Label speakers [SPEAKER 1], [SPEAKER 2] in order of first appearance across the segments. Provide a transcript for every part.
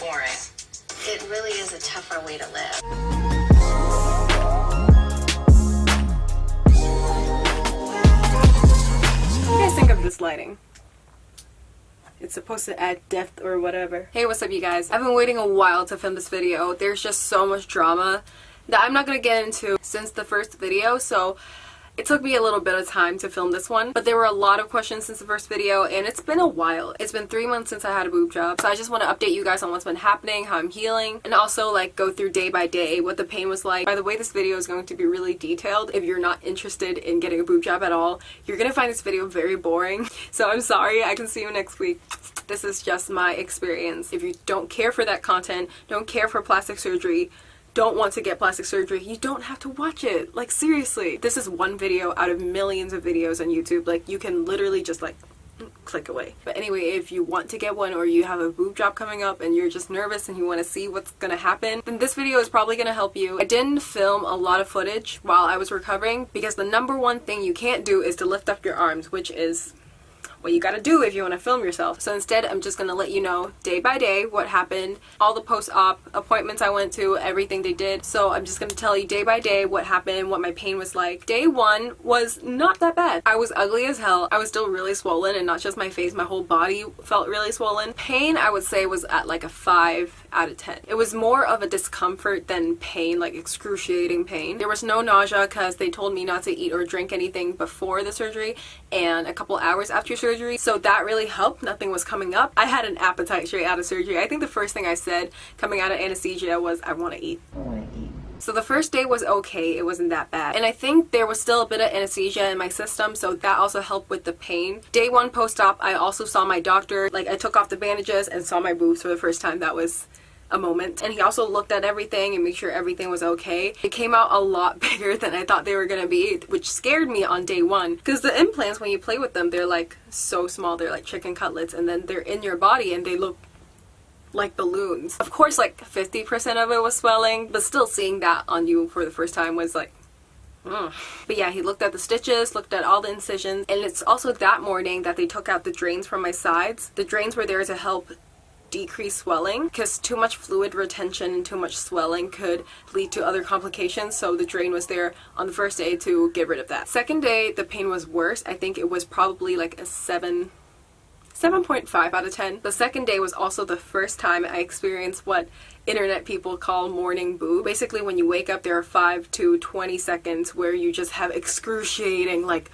[SPEAKER 1] boring. It really is a tougher way to live.
[SPEAKER 2] What do you guys think of this lighting? It's supposed to add depth or whatever. Hey, what's up you guys? I've been waiting a while to film this video. There's just so much drama that I'm not gonna get into since the first video, so it took me a little bit of time to film this one, but there were a lot of questions since the first video, and it's been a while. It's been 3 months since I had a boob job, so I just want to update you guys on what's been happening, how I'm healing, and also like go through day by day what the pain was like. By the way, this video is going to be really detailed. If you're not interested in getting a boob job at all, you're gonna find this video very boring, so I'm sorry. I can see you next week. This is just my experience. If you don't care for that content, don't care for plastic surgery, don't want to get plastic surgery, you don't have to watch it. Like, seriously, this is one video out of millions of videos on YouTube. Like, you can literally just like click away. But anyway, if you want to get one, or you have a boob job coming up and you're just nervous and you want to see what's gonna happen, then this video is probably gonna help you. I didn't film a lot of footage while I was recovering because the number one thing you can't do is to lift up your arms, which is what you gotta do if you want to film yourself. So instead, I'm just gonna let you know day by day what happened, all the post-op appointments I went to, everything they did. So I'm just gonna tell you day by day what happened, what my pain was like. Day 1 was not that bad. I was ugly as hell. I was still really swollen, and not just my face, my whole body felt really swollen. Pain, I would say, was at like a 5 out of 10. It was more of a discomfort than pain, like excruciating pain. There was no nausea because they told me not to eat or drink anything before the surgery and a couple hours after surgery, so that really helped. Nothing was coming up. I had an appetite straight out of surgery. I think the first thing I said coming out of anesthesia was, I want to eat. I want to eat. So the first day was okay, it wasn't that bad. And I think there was still a bit of anesthesia in my system, so that also helped with the pain. Day 1 post-op, I also saw my doctor. Like, I took off the bandages and saw my boobs for the first time. That was a moment. And he also looked at everything and made sure everything was okay. It came out a lot bigger than I thought they were gonna be, which scared me on day 1. Because the implants, when you play with them, they're like so small. They're like chicken cutlets, and then they're in your body and they look like balloons. Of course, like 50% of it was swelling, but still seeing that on you for the first time was like, ugh. But yeah, he looked at the stitches, looked at all the incisions, and it's also that morning that they took out the drains from my sides. The drains were there to help decrease swelling, because too much fluid retention and too much swelling could lead to other complications, so the drain was there on the first day to get rid of that. Second day, the pain was worse. I think it was probably like a 7.5 out of 10. The second day was also the first time I experienced what internet people call morning boob. Basically, when you wake up, there are 5 to 20 seconds where you just have excruciating, like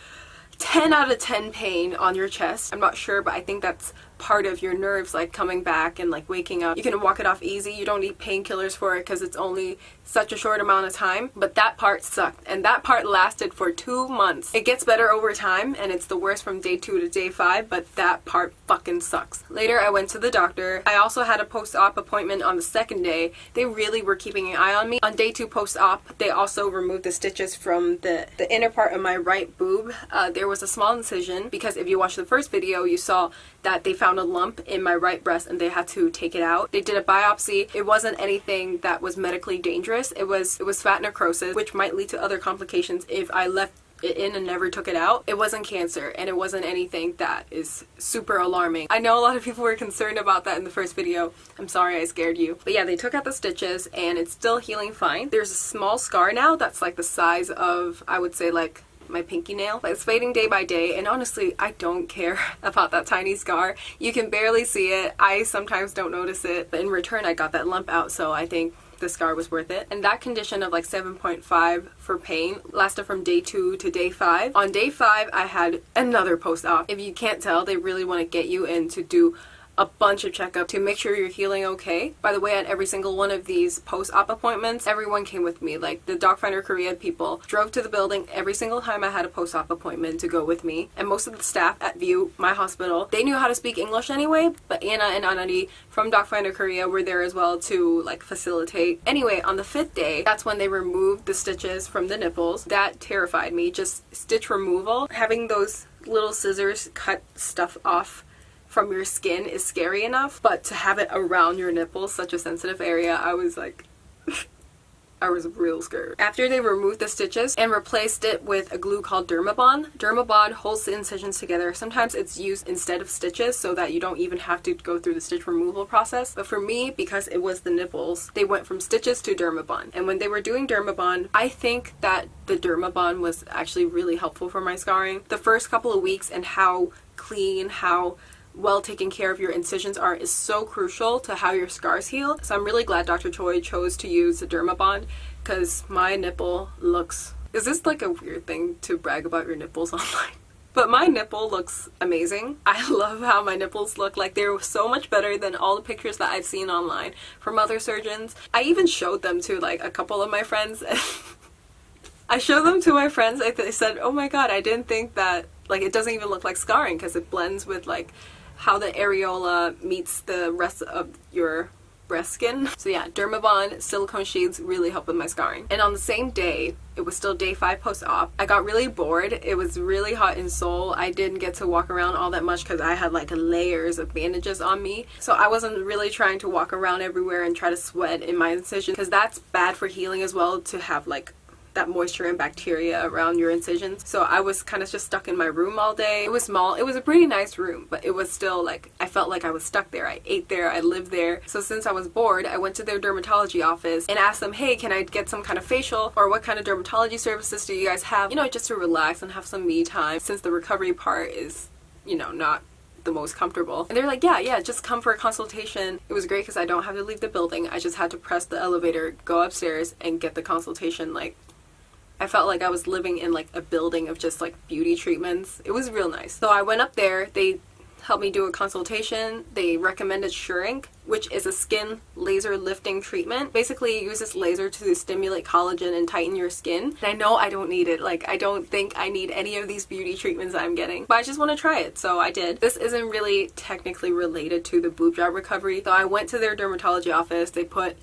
[SPEAKER 2] 10 out of 10 pain on your chest. I'm not sure, but I think that's part of your nerves like coming back and like waking up. You can walk it off easy. You don't need painkillers for it because it's only such a short amount of time, but that part sucked, and that part lasted for 2 months. It gets better over time, and it's the worst from day 2 to day 5, but that part fucking sucks. Later, I went to the doctor. I also had a post-op appointment on the second day. They really were keeping an eye on me. On day 2 post-op, they also removed the stitches from the inner part of my right boob. There was a small incision because if you watched the first video, you saw that they found a lump in my right breast and they had to take it out. They did a biopsy. It wasn't anything that was medically dangerous. It was fat necrosis, which might lead to other complications if I left it in and never took it out. It wasn't cancer, and it wasn't anything that is super alarming. I know a lot of people were concerned about that in the first video. I'm sorry I scared you. But yeah, they took out the stitches and it's still healing fine. There's a small scar now that's like the size of, I would say, like my pinky nail. It's fading day by day, and honestly, I don't care about that tiny scar. You can barely see it. I sometimes don't notice it, but in return, I got that lump out, so I think the scar was worth it. And that condition of like 7.5 for pain lasted from day 2 to day 5. On day 5, I had another post-op. If you can't tell, they really want to get you in to do a bunch of checkup to make sure you're healing okay. By the way, at every single one of these post-op appointments, everyone came with me. Like, the Docfinderkorea people drove to the building every single time I had a post-op appointment to go with me. And most of the staff at View, my hospital, they knew how to speak English anyway, but Anna and Anari from Docfinderkorea were there as well to like facilitate. Anyway, on the 5th day, that's when they removed the stitches from the nipples. That terrified me. Just stitch removal. Having those little scissors cut stuff off from your skin is scary enough, but to have it around your nipples, such a sensitive area, I was like I was real scared. After they removed the stitches and replaced it with a glue called Dermabond. Dermabond holds the incisions together. Sometimes it's used instead of stitches so that you don't even have to go through the stitch removal process. But for me, because it was the nipples, they went from stitches to Dermabond. And when they were doing Dermabond, I think that the Dermabond was actually really helpful for my scarring. The first couple of weeks and how clean, how well taken care of your incisions are is so crucial to how your scars heal. So I'm really glad Dr. Choi chose to use the Dermabond because my nipple looks... Is this like a weird thing to brag about your nipples online? But my nipple looks amazing. I love how my nipples look. Like, they're so much better than all the pictures that I've seen online from other surgeons. I even showed them to like a couple of my friends. I showed them to my friends. I said, oh my god, I didn't think that, like, it doesn't even look like scarring because it blends with like how the areola meets the rest of your breast skin. So yeah, Dermabond silicone sheets really help with my scarring. And on the same day, it was still day 5 post-op, I got really bored. It was really hot in Seoul. I didn't get to walk around all that much because I had like layers of bandages on me. So I wasn't really trying to walk around everywhere and try to sweat in my incision because that's bad for healing as well, to have like that moisture and bacteria around your incisions. So I was kind of just stuck in my room all day. It was small. It was a pretty nice room, but it was still like, I felt like I was stuck there. I ate there, I lived there. So since I was bored, I went to their dermatology office and asked them, hey, can I get some kind of facial, or what kind of dermatology services do you guys have? You know, just to relax and have some me time since the recovery part is, you know, not the most comfortable. And they're like, yeah, just come for a consultation. It was great because I don't have to leave the building. I just had to press the elevator, go upstairs, and get the consultation. Like, I felt like I was living in like a building of just like beauty treatments. It was real nice. So I went up there, they helped me do a consultation. They recommended Shrink, which is a skin laser lifting treatment. Basically, it uses laser to stimulate collagen and tighten your skin. And I know I don't need it. Like, I don't think I need any of these beauty treatments I'm getting, but I just want to try it, so I did. This isn't really technically related to the boob job recovery. So I went to their dermatology office. They put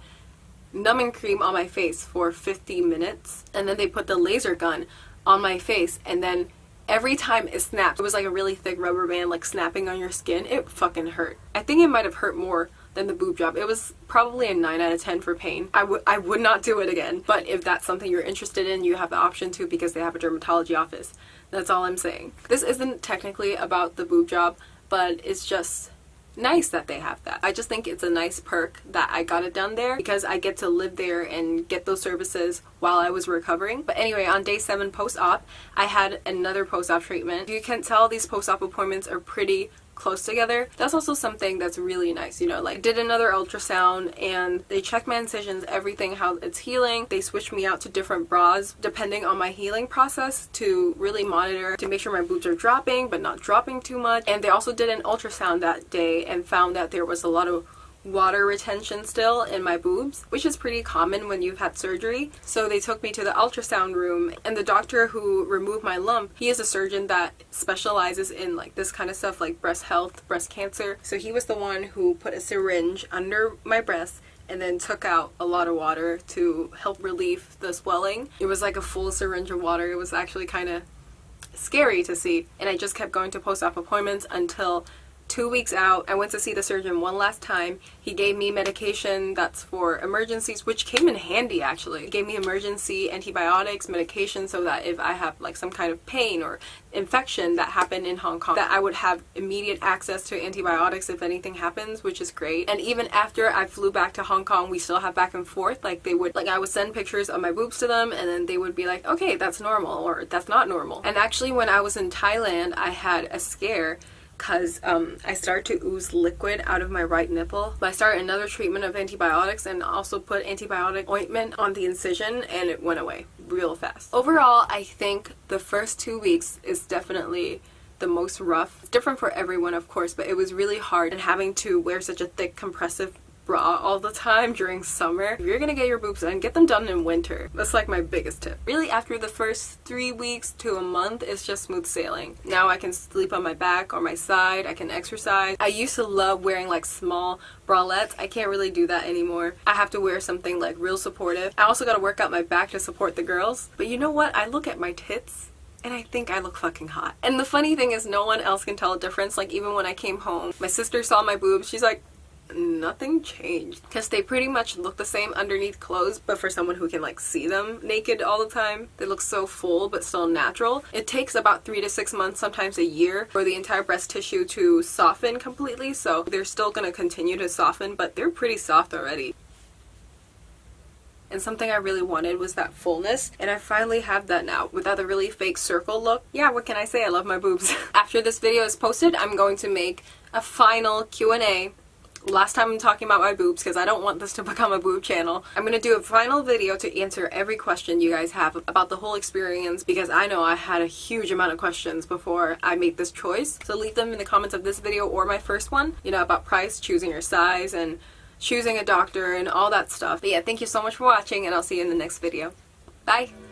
[SPEAKER 2] numbing cream on my face for 50 minutes, and then they put the laser gun on my face, and then every time it snapped, it was like a really thick rubber band like snapping on your skin. It fucking hurt. I think it might have hurt more than the boob job. It was probably a 9 out of 10 for pain. I would not do it again, but if that's something you're interested in, you have the option to because they have a dermatology office. That's all I'm saying. This isn't technically about the boob job, but it's just nice that they have that. I just think it's a nice perk that I got it done there because I get to live there and get those services while I was recovering. But anyway, on day 7 post-op, I had another post-op treatment. You can tell these post-op appointments are pretty close together. That's also something that's really nice, you know, like did another ultrasound and they checked my incisions, everything, how it's healing. They switched me out to different bras depending on my healing process to really monitor to make sure my boobs are dropping but not dropping too much. And they also did an ultrasound that day and found that there was a lot of water retention still in my boobs, which is pretty common when you've had surgery. So they took me to the ultrasound room, and the doctor who removed my lump, he is a surgeon that specializes in like this kind of stuff, like breast health, breast cancer. So he was the one who put a syringe under my breast and then took out a lot of water to help relieve the swelling. It was like a full syringe of water. It was actually kind of scary to see, and I just kept going to post-op appointments until 2 weeks out. I went to see the surgeon one last time. He gave me medication that's for emergencies, which came in handy actually. He gave me emergency antibiotics, medication, so that if I have like some kind of pain or infection that happened in Hong Kong, that I would have immediate access to antibiotics if anything happens, which is great. And even after I flew back to Hong Kong, we still have back and forth. Like they would, like I would send pictures of my boobs to them and then they would be like, okay, that's normal or that's not normal. And actually when I was in Thailand, I had a scare because I started to ooze liquid out of my right nipple. But I started another treatment of antibiotics and also put antibiotic ointment on the incision and it went away real fast. Overall, I think the first 2 weeks is definitely the most rough. It's different for everyone, of course, but it was really hard and having to wear such a thick compressive bra all the time during summer. If you're gonna get your boobs done, get them done in winter. That's like my biggest tip. Really, after the first 3 weeks to a month, it's just smooth sailing. Now I can sleep on my back or my side, I can exercise. I used to love wearing like small bralettes. I can't really do that anymore. I have to wear something like real supportive. I also gotta work out my back to support the girls. But you know what? I look at my tits and I think I look fucking hot. And the funny thing is no one else can tell a difference. Like even when I came home, my sister saw my boobs. She's like, nothing changed, because they pretty much look the same underneath clothes, but for someone who can like see them naked all the time, they look so full but still natural. It takes about 3 to 6 months, sometimes a year, for the entire breast tissue to soften completely, so they're still gonna continue to soften, but they're pretty soft already. And something I really wanted was that fullness, and I finally have that now without the really fake circle look. Yeah, what can I say? I love my boobs. After this video is posted, I'm going to make a final Q&A. Last time I'm talking about my boobs, because I don't want this to become a boob channel. I'm going to do a final video to answer every question you guys have about the whole experience, because I know I had a huge amount of questions before I made this choice. So leave them in the comments of this video or my first one, you know, about price, choosing your size, and choosing a doctor and all that stuff. But yeah, thank you so much for watching, and I'll see you in the next video. Bye!